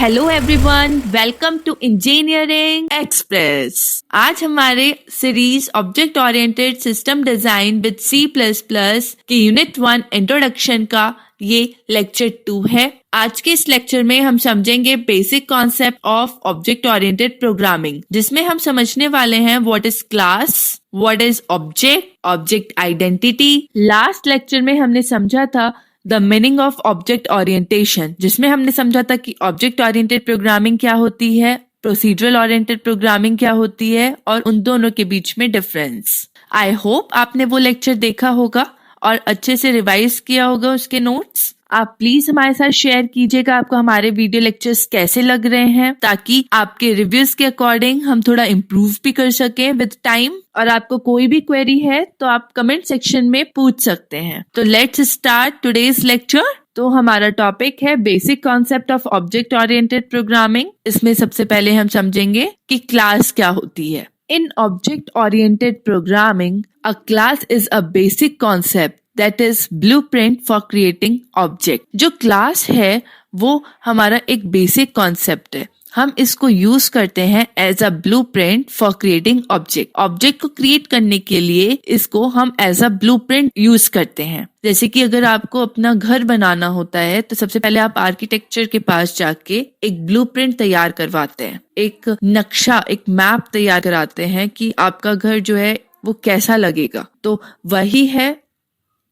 Hello everyone, welcome to engineering express. आज हमारे series object oriented system design with C++ के unit 1 introduction का ये लेक्चर 2 है। आज के इस लेक्चर में हम समझेंगे basic concept of object oriented programming, जिसमें हम समझने वाले हैं what is class, what is object, object identity. Last lecture में हमने समझा था the meaning of object orientation, जिसमें हमने समझा था कि ऑब्जेक्ट ओरिएंटेड प्रोग्रामिंग क्या होती है, प्रोसीजरल ओरिएंटेड प्रोग्रामिंग क्या होती है और उन दोनों के बीच में डिफरेंस। आई होप आपने वो लेक्चर देखा होगा और अच्छे से रिवाइज किया होगा उसके नोट्स। आप प्लीज हमारे साथ शेयर कीजिएगा आपको हमारे वीडियो लेक्चर्स कैसे लग रहे हैं, ताकि आपके रिव्यूज के अकॉर्डिंग हम थोड़ा इम्प्रूव भी कर सकें विद टाइम। और आपको कोई भी क्वेरी है तो आप कमेंट सेक्शन में पूछ सकते हैं। तो लेट्स स्टार्ट टुडेज लेक्चर। तो हमारा टॉपिक है basic concept of object oriented programming. इसमें सबसे पहले हम समझेंगे कि क्लास क्या होती है। In object-oriented programming, a class is a basic concept that is blueprint for creating object. जो class है वो हमारा एक basic concept है। हम इसको यूज करते हैं as a blueprint for creating object. Object को क्रिएट करने के लिए इसको हम एज अ ब्लूप्रिंट यूज करते हैं। जैसे कि अगर आपको अपना घर बनाना होता है तो सबसे पहले आप आर्किटेक्चर के पास जाके एक ब्लूप्रिंट तैयार करवाते हैं, एक नक्शा, एक मैप तैयार कराते हैं कि आपका घर जो है वो कैसा लगेगा। तो वही है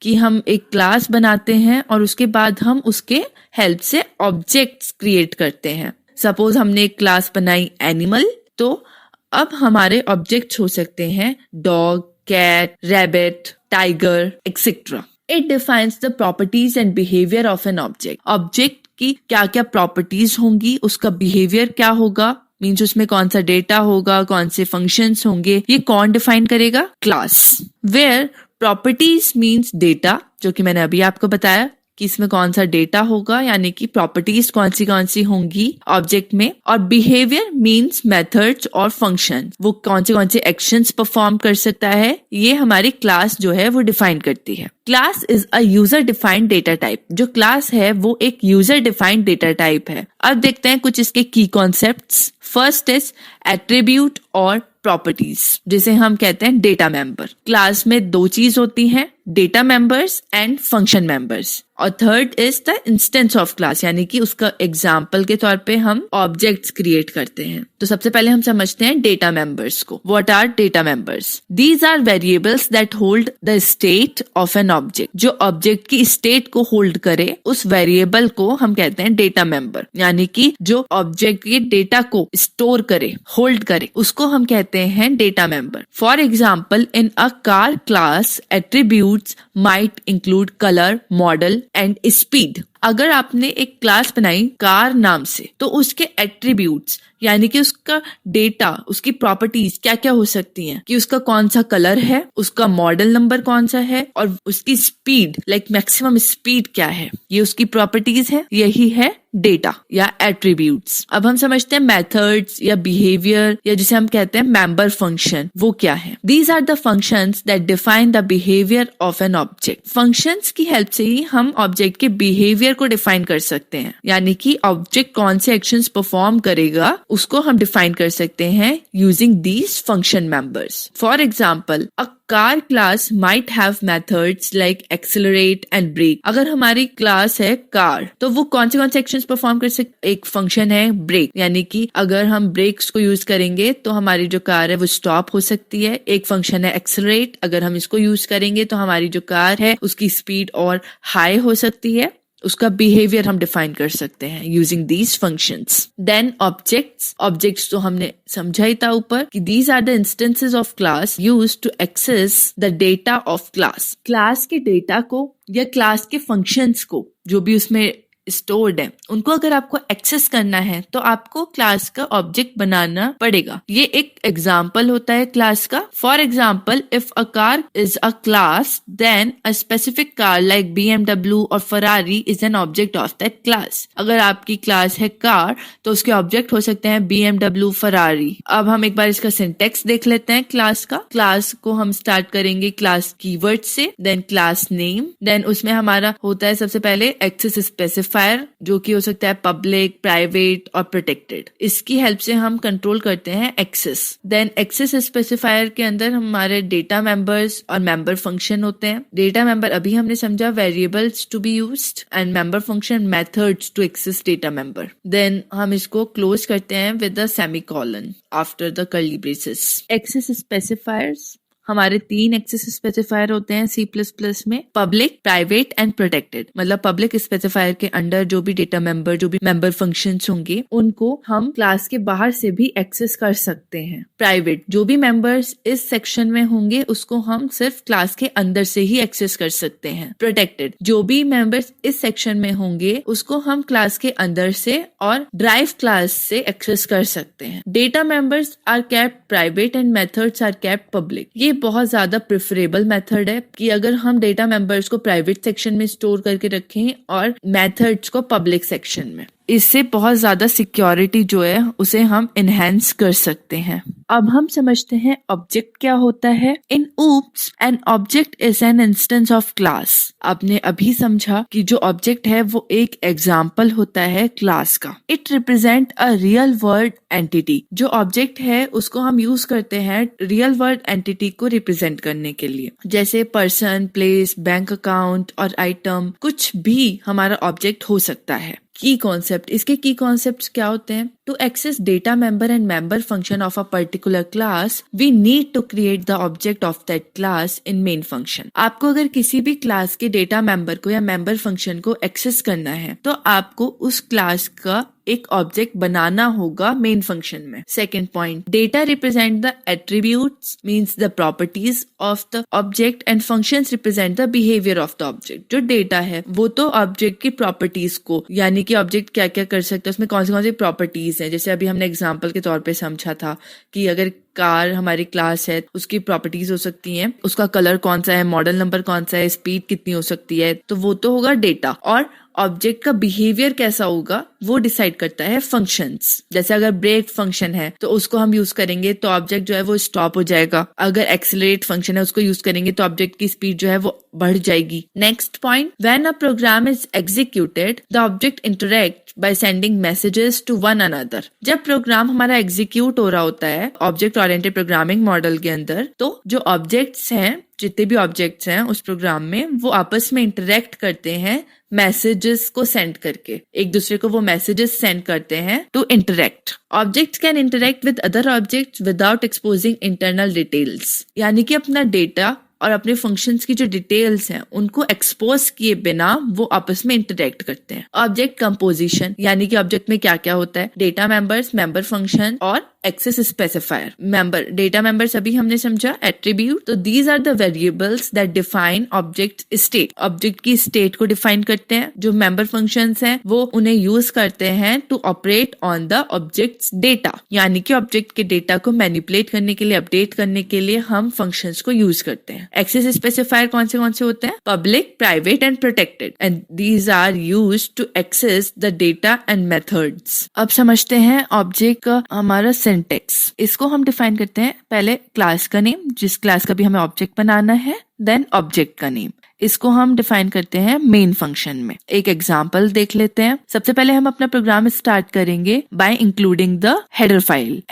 कि हम एक क्लास बनाते हैं और उसके बाद हम उसके हेल्प से ऑब्जेक्ट्स क्रिएट करते हैं। सपोज हमने एक क्लास बनाई एनिमल, तो अब हमारे ऑब्जेक्ट्स हो सकते हैं dog, cat, rabbit, tiger etcetera. It defines the properties and behaviour of an object. Object की क्या क्या प्रॉपर्टीज होंगी, उसका बिहेवियर क्या होगा, मीन्स उसमें कौन सा डेटा होगा, कौन से फंक्शंस होंगे, ये कौन डिफाइन करेगा? Class. Where properties means data, जो कि मैंने अभी आपको बताया कि इसमें कौन सा डेटा होगा, यानी कि प्रॉपर्टीज कौन सी होंगी ऑब्जेक्ट में। और बिहेवियर मीन्स मेथड्स और फंक्शन, वो कौन से एक्शंस परफॉर्म कर सकता है, ये हमारी क्लास जो है वो डिफाइन करती है। Class is a user defined data type. जो क्लास है वो एक यूजर डिफाइंड डेटा टाइप है। अब देखते हैं कुछ इसके की कॉन्सेप्ट्स। फर्स्ट इज एट्रीब्यूट और प्रॉपर्टीज, जिसे हम कहते हैं डेटा मेंबर। क्लास में दो चीज होती हैं, data members and function members. और third is the instance of class, यानी कि उसका एग्जाम्पल के तौर पे हम ऑब्जेक्ट्स क्रिएट करते हैं। तो सबसे पहले हम समझते हैं डेटा मेंबर्स को। What are data members? These are variables that hold the state of an object. जो ऑब्जेक्ट की स्टेट को होल्ड करे उस वेरिएबल को हम कहते हैं डेटा मेंबर, यानी कि जो ऑब्जेक्ट के डेटा को स्टोर करे, होल्ड करे, उसको हम कहते हैं data member. For example, in a car class attributes might include colour, model and speed. अगर आपने एक क्लास बनाई कार नाम से, तो उसके एट्रीब्यूट्स यानी कि उसका डेटा, उसकी प्रॉपर्टीज क्या क्या हो सकती हैं, कि उसका कौन सा कलर है, उसका मॉडल नंबर कौन सा है और उसकी स्पीड, लाइक मैक्सिमम स्पीड क्या है, ये उसकी प्रॉपर्टीज है। यही है डेटा या एट्रीब्यूट्स। अब हम समझते हैं मेथड्स या बिहेवियर, या जिसे हम कहते हैं मेंबर फंक्शन, वो क्या है? These are the functions that define the behaviour of an object. Functions की हेल्प से ही हम ऑब्जेक्ट के बिहेवियर को डिफाइन कर सकते हैं, यानी कि ऑब्जेक्ट कौन से एक्शंस परफॉर्म करेगा उसको हम डिफाइन कर सकते हैं using these function members. For example, a car class might have methods like accelerate and brake. अगर हमारी क्लास है कार, तो वो कौन से एक्शंस परफॉर्म कर सकते? एक फंक्शन है ब्रेक, यानी कि अगर हम ब्रेक्स को यूज करेंगे तो हमारी जो कार है वो स्टॉप हो सकती है। एक फंक्शन है एक्सेलरेट, अगर हम इसको यूज करेंगे तो हमारी जो कार है उसकी स्पीड और हाई हो सकती है। उसका बिहेवियर हम डिफाइन कर सकते हैं using these functions. Then objects तो हमने समझा ही था ऊपर कि these are the instances of class used to access the data of class. Class के डेटा को या क्लास के फंक्शंस को, जो भी उसमें स्टोर्ड है, उनको अगर आपको एक्सेस करना है तो आपको क्लास का ऑब्जेक्ट बनाना पड़ेगा। ये एक एग्जाम्पल होता है क्लास का। For example, if a car is a class, then a specific car like BMW और Ferrari is an object of that class. अगर आपकी क्लास है कार तो उसके ऑब्जेक्ट हो सकते हैं BMW, Ferrari। अब हम एक बार इसका सिंटेक्स देख लेते हैं क्लास का। क्लास को हम स्टार्ट करेंगे क्लास कीवर्ड से, देन क्लास नेम, देन उसमें हमारा होता है सबसे पहले एक्सेस स्पेसिफाई स्पेसिफायर जो कि हो सकता है पब्लिक, प्राइवेट और प्रोटेक्टेड, इसकी हेल्प से हम कंट्रोल करते हैं एक्सेस। देन एक्सेस स्पेसिफायर के अंदर हमारे डेटा मेंबर्स और मेंबर फंक्शन होते हैं। डेटा मेंबर अभी हमने समझा variables to be used and member function methods to access data member. Then हम इसको क्लोज करते हैं with a semicolon after the curly braces. Access specifiers हमारे 3 एक्सेस स्पेसिफायर होते हैं C++ में, पब्लिक, प्राइवेट एंड प्रोटेक्टेड। मतलब पब्लिक स्पेसिफायर के अंडर जो भी डेटा मेंबर, जो भी मेंबर फंक्शंस होंगे उनको हम क्लास के बाहर से भी एक्सेस कर सकते हैं। प्राइवेट, जो भी मेंबर्स इस सेक्शन में होंगे उसको हम सिर्फ क्लास के अंदर से ही एक्सेस कर सकते हैं। प्रोटेक्टेड, जो भी मेंबर्स इस सेक्शन में होंगे उसको हम क्लास के अंदर से और ड्राइव क्लास से एक्सेस कर सकते हैं। Data members are kept private and methods are kept public. ये बहुत ज्यादा प्रेफरेबल मेथड है कि अगर हम डेटा मेंबर्स को प्राइवेट सेक्शन में स्टोर करके रखें और मेथड्स को पब्लिक सेक्शन में, इससे बहुत ज्यादा सिक्योरिटी जो है उसे हम इनहेंस कर सकते हैं। अब हम समझते हैं ऑब्जेक्ट क्या होता है। इन oops an object is an instance of class. आपने अभी समझा कि जो ऑब्जेक्ट है वो एक एग्जाम्पल होता है क्लास का। It represent a real world entity. जो ऑब्जेक्ट है उसको हम यूज करते हैं रियल वर्ल्ड एंटिटी को रिप्रेजेंट करने के लिए, जैसे पर्सन, प्लेस, बैंक अकाउंट और आइटम, कुछ भी हमारा ऑब्जेक्ट हो सकता है। की कॉन्सेप्ट, इसके की कॉन्सेप्ट्स क्या होते हैं? To access data member and member function of a particular class we need to create the object of that class in main function. आपको अगर किसी भी क्लास के डेटा मेंबर को या मेंबर फंक्शन को एक्सेस करना है तो आपको उस क्लास का एक ऑब्जेक्ट बनाना होगा मेन फंक्शन में। Second point, data represent the attributes means the properties of the object and functions represent the behaviour of the object. जो डेटा है वो तो ऑब्जेक्ट की प्रॉपर्टीज को, यानी कि ऑब्जेक्ट क्या क्या कर सकता है, उसमें कौन सी प्रॉपर्टीज है। जैसे अभी हमने एग्जाम्पल के तौर पे समझा था कि अगर कार हमारी क्लास है, उसकी प्रॉपर्टीज हो सकती हैं, उसका कलर कौन सा है, मॉडल नंबर कौन सा है, स्पीड कितनी हो सकती है, तो वो तो होगा डेटा। और ऑब्जेक्ट का बिहेवियर कैसा होगा वो डिसाइड करता है फंक्शंस। जैसे अगर ब्रेक फंक्शन है तो उसको हम यूज करेंगे तो ऑब्जेक्ट जो है वो स्टॉप हो जाएगा। अगर एक्सेलरेट फंक्शन है उसको यूज करेंगे तो ऑब्जेक्ट की स्पीड जो है वो बढ़ जाएगी। Next point, when a program is executed the object interact by sending messages to one another. जब प्रोग्राम हमारा एग्जीक्यूट हो रहा होता है ऑब्जेक्ट ओरिएंटेड प्रोग्रामिंग मॉडल के अंदर, तो जो ऑब्जेक्ट्स हैं, जितने भी ऑब्जेक्ट्स हैं उस प्रोग्राम में, वो आपस में इंटरेक्ट करते हैं मैसेजेस को सेंड करके। एक दूसरे को वो मैसेजेस सेंड करते हैं to interact. Objects can interact with other objects without exposing internal details, यानी कि अपना डेटा और अपने फंक्शंस की जो डिटेल्स हैं उनको एक्सपोज किए बिना वो आपस में इंटरेक्ट करते हैं। ऑब्जेक्ट कंपोजिशन, यानी कि ऑब्जेक्ट में क्या क्या होता है, डेटा मेंबर्स, मेंबर फंक्शन और access specifier. Member, data members अभी हमने समझा, एट्रीब्यूट, तो these are the variables that define object state. Object की स्टेट को डिफाइन करते हैं। जो मेंबर फंक्शंस हैं वो उन्हें यूज करते हैं to operate on the objects data, यानी कि ऑब्जेक्ट के डेटा को मैनिपुलेट करने के लिए, अपडेट करने के लिए हम फंक्शंस को यूज करते हैं। एक्सेस स्पेसिफायर कौन से होते हैं? Public, private and protected, and these are used to access the data and methods. अब समझते हैं ऑब्जेक्ट का हमारा सिंटैक्स। इसको हम डिफाइन करते हैं पहले क्लास का नेम, जिस क्लास का भी हमें ऑब्जेक्ट बनाना है, देन ऑब्जेक्ट का नेम। इसको हम डिफाइन करते हैं मेन फंक्शन में। एक एग्जांपल देख लेते हैं। सबसे पहले हम अपना प्रोग्राम स्टार्ट करेंगे bye including the header file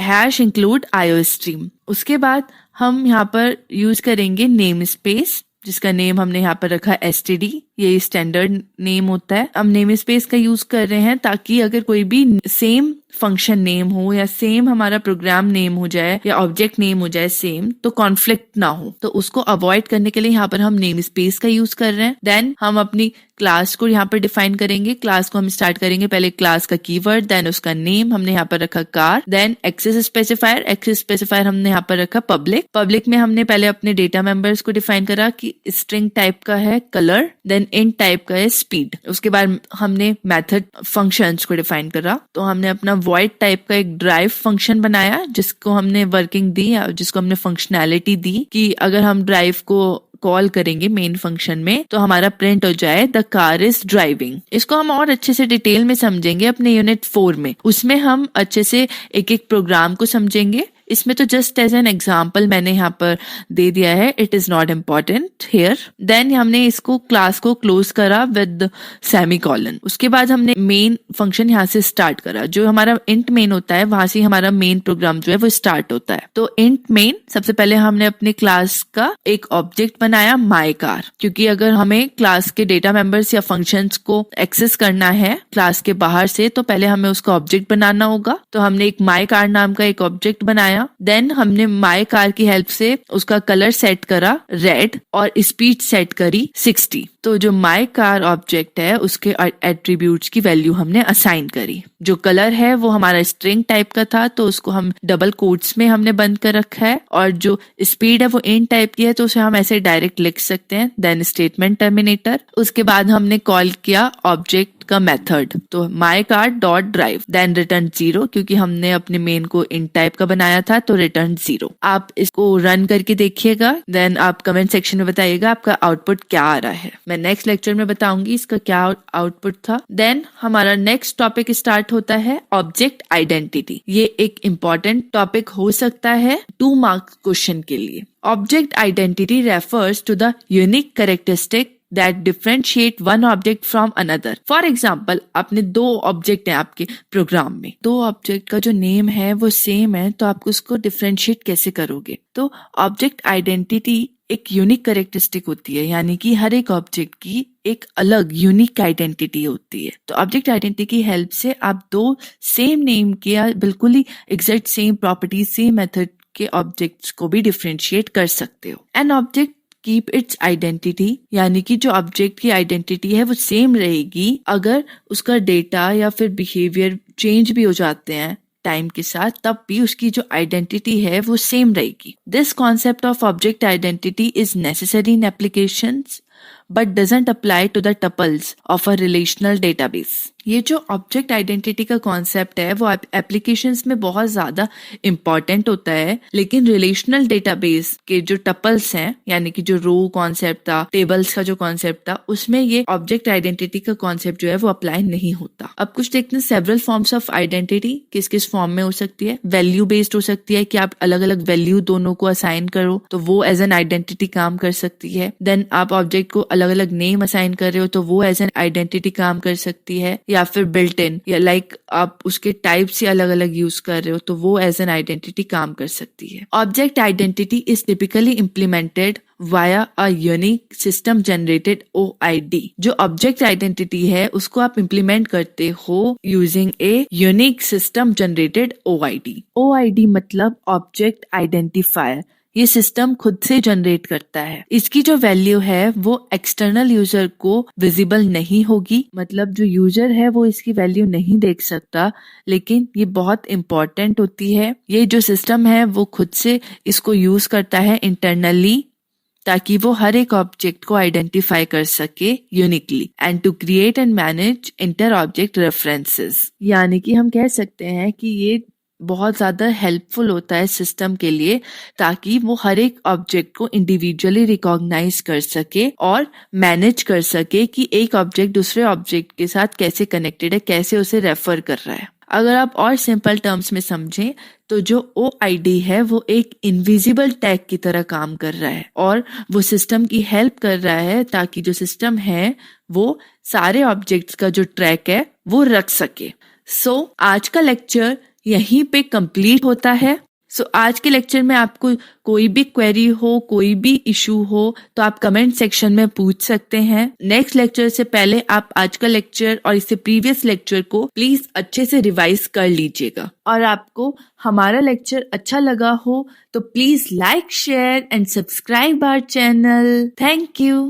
#include IOStream। उसके बाद हम यहाँ पर यूज करेंगे नेम स्पेस, जिसका नेम हमने यहाँ पर रखा std। ये स्टैंडर्ड नेम होता है। हम नेम स्पेस का यूज कर रहे हैं ताकि अगर कोई भी सेम फंक्शन नेम हो या सेम हमारा प्रोग्राम नेम हो जाए या ऑब्जेक्ट नेम हो जाए सेम, तो कॉन्फ्लिक्ट ना हो। तो उसको अवॉइड करने के लिए यहाँ पर हम नेम स्पेस का यूज कर रहे हैं। देन हम अपनी क्लास को यहाँ पर डिफाइन करेंगे। क्लास को हम स्टार्ट करेंगे पहले क्लास का कीवर्ड, देन उसका नेम हमने यहाँ पर रखा कार, देन एक्सेस स्पेसिफायर हमने यहाँ पर रखा पब्लिक में हमने पहले अपने डेटा मेंबर्स को डिफाइन करा कि स्ट्रिंग टाइप का है कलर, देन इंट टाइप का है स्पीड। उसके बाद हमने मेथड फंक्शंस को डिफाइन करा, तो हमने अपना वॉइड टाइप का एक ड्राइव फंक्शन बनाया जिसको हमने वर्किंग दी, जिसको हमने फंक्शनैलिटी दी कि अगर हम ड्राइव को कॉल करेंगे मेन फंक्शन में तो हमारा प्रिंट हो जाए द कार इज ड्राइविंग। इसको हम और अच्छे से डिटेल में समझेंगे अपने यूनिट 4 में। उसमें हम अच्छे से एक एक प्रोग्राम को समझेंगे इसमें तो जस्ट एज एन एग्जाम्पल मैंने यहाँ पर दे दिया है, it is not important here. Then हमने इसको क्लास को क्लोज करा विद सेमीकोलन। उसके बाद हमने मेन फंक्शन यहाँ से स्टार्ट करा। जो हमारा इंट मेन होता है वहां से हमारा मेन प्रोग्राम जो है वो स्टार्ट होता है। तो इंट मेन, सबसे पहले हमने अपने क्लास का एक ऑब्जेक्ट बनाया माई कार, क्योंकि अगर हमें क्लास के डेटा मेंबर्स या फंक्शंस को एक्सेस करना है क्लास के बाहर से तो पहले हमें उसका ऑब्जेक्ट बनाना होगा। तो हमने एक माई कार नाम का एक ऑब्जेक्ट बनाया। देन हमने माई कार की हेल्प से उसका कलर सेट करा रेड और स्पीड सेट करी 60। तो जो माई कार ऑब्जेक्ट है उसके एट्रीब्यूट्स की वैल्यू हमने असाइन करी। जो कलर है वो हमारा स्ट्रिंग टाइप का था तो उसको हम डबल कोट्स में हमने बंद कर रखा है, और जो स्पीड है वो इंट टाइप की है तो उसे हम ऐसे डायरेक्ट लिख सकते हैं। Then statement terminator. उसके बाद हमने कॉल किया ऑब्जेक्ट का मेथड, तो my car dot drive, then return 0, क्योंकि हमने अपने मेन को इंट टाइप का बनाया था तो रिटर्न 0। आप इसको रन करके देखिएगा, देन आप कमेंट सेक्शन में बताइएगा आपका आउटपुट क्या आ रहा है। मैं नेक्स्ट लेक्चर में बताऊंगी इसका क्या आउटपुट था। देन हमारा नेक्स्ट टॉपिक स्टार्ट होता है ऑब्जेक्ट आइडेंटिटी। ये एक इम्पॉर्टेंट टॉपिक हो सकता है 2 मार्क्स क्वेश्चन के लिए। Object identity refers to the unique characteristic that differentiate one object from another. For example, आपने 2 ऑब्जेक्ट हैं आपके प्रोग्राम में, 2 ऑब्जेक्ट का जो नेम है वो सेम है तो आप उसको डिफरेंशिएट कैसे करोगे? तो ऑब्जेक्ट आइडेंटिटी एक यूनिक कैरेक्टरिस्टिक होती है, यानी कि हर एक ऑब्जेक्ट की एक अलग यूनिक आइडेंटिटी होती है। तो ऑब्जेक्ट आइडेंटिटी की हेल्प से आप 2 सेम नेम के या बिल्कुल ही exact same property same method के ऑब्जेक्ट्स को भी डिफरेंशिएट कर सकते हो। An object keep its identity, यानी कि जो ऑब्जेक्ट की आइडेंटिटी है वो सेम रहेगी अगर उसका डेटा या फिर बिहेवियर चेंज भी हो जाते हैं टाइम के साथ, तब भी उसकी जो आइडेंटिटी है वो सेम रहेगी। This concept of object identity is necessary in applications but doesn't apply to the tuples of a relational database. ये जो ऑब्जेक्ट आइडेंटिटी का कॉन्सेप्ट है वो एप्लीकेशंस में बहुत ज्यादा इम्पोर्टेंट होता है, लेकिन रिलेशनल डेटाबेस के जो टपल्स हैं, यानी कि जो रो कॉन्सेप्ट था, टेबल्स का जो कॉन्सेप्ट था, उसमें ये ऑब्जेक्ट आइडेंटिटी का कॉन्सेप्ट जो है वो अप्लाई नहीं होता। अब कुछ देखते हैं सेवरल फॉर्म्स ऑफ आइडेंटिटी किस किस फॉर्म में हो सकती है। वैल्यू बेस्ड हो सकती है कि आप अलग अलग वैल्यू दोनों को असाइन करो तो वो एज एन आइडेंटिटी काम कर सकती है। देन आप ऑब्जेक्ट को अलग अलग नेम असाइन कर रहे हो तो वो एज एन आइडेंटिटी काम कर सकती है, या फिर बिल्ट इन या लाइक आप उसके टाइप से अलग अलग यूज कर रहे हो तो वो एज एन आइडेंटिटी काम कर सकती है। Object identity is typically implemented via a unique system generated OID। जो ऑब्जेक्ट आइडेंटिटी है उसको आप इम्प्लीमेंट करते हो using a unique system generated OID। OID मतलब ऑब्जेक्ट आइडेंटिफायर। ये सिस्टम खुद से जनरेट करता है। इसकी जो वैल्यू है वो एक्सटर्नल यूजर को विजिबल नहीं होगी, मतलब जो यूजर है वो इसकी वैल्यू नहीं देख सकता, लेकिन ये बहुत इंपॉर्टेंट होती है। ये जो सिस्टम है वो खुद से इसको यूज करता है इंटरनली ताकि वो हर एक ऑब्जेक्ट को आइडेंटिफाई कर सके uniquely, and to create and manage inter object references. यानी कि हम कह सकते हैं कि ये बहुत ज्यादा हेल्पफुल होता है सिस्टम के लिए ताकि वो हर एक ऑब्जेक्ट को इंडिविजुअली रिकॉग्नाइज कर सके और मैनेज कर सके कि एक ऑब्जेक्ट दूसरे ऑब्जेक्ट के साथ कैसे कनेक्टेड है, कैसे उसे रेफर कर रहा है। अगर आप और सिंपल टर्म्स में समझें तो जो OID है वो एक इनविजिबल टैग की तरह काम कर रहा है और वो सिस्टम की हेल्प कर रहा है ताकि जो सिस्टम है वो सारे ऑब्जेक्ट्स का जो ट्रैक है वो रख सके। सो आज का लेक्चर यहीं पे कंप्लीट होता है। आज के लेक्चर में आपको कोई भी क्वेरी हो, कोई भी इशू हो तो आप कमेंट सेक्शन में पूछ सकते हैं। नेक्स्ट लेक्चर से पहले आप आज का लेक्चर और इससे प्रीवियस लेक्चर को प्लीज अच्छे से रिवाइज कर लीजिएगा। और आपको हमारा लेक्चर अच्छा लगा हो तो please like, share and subscribe our channel. Thank you.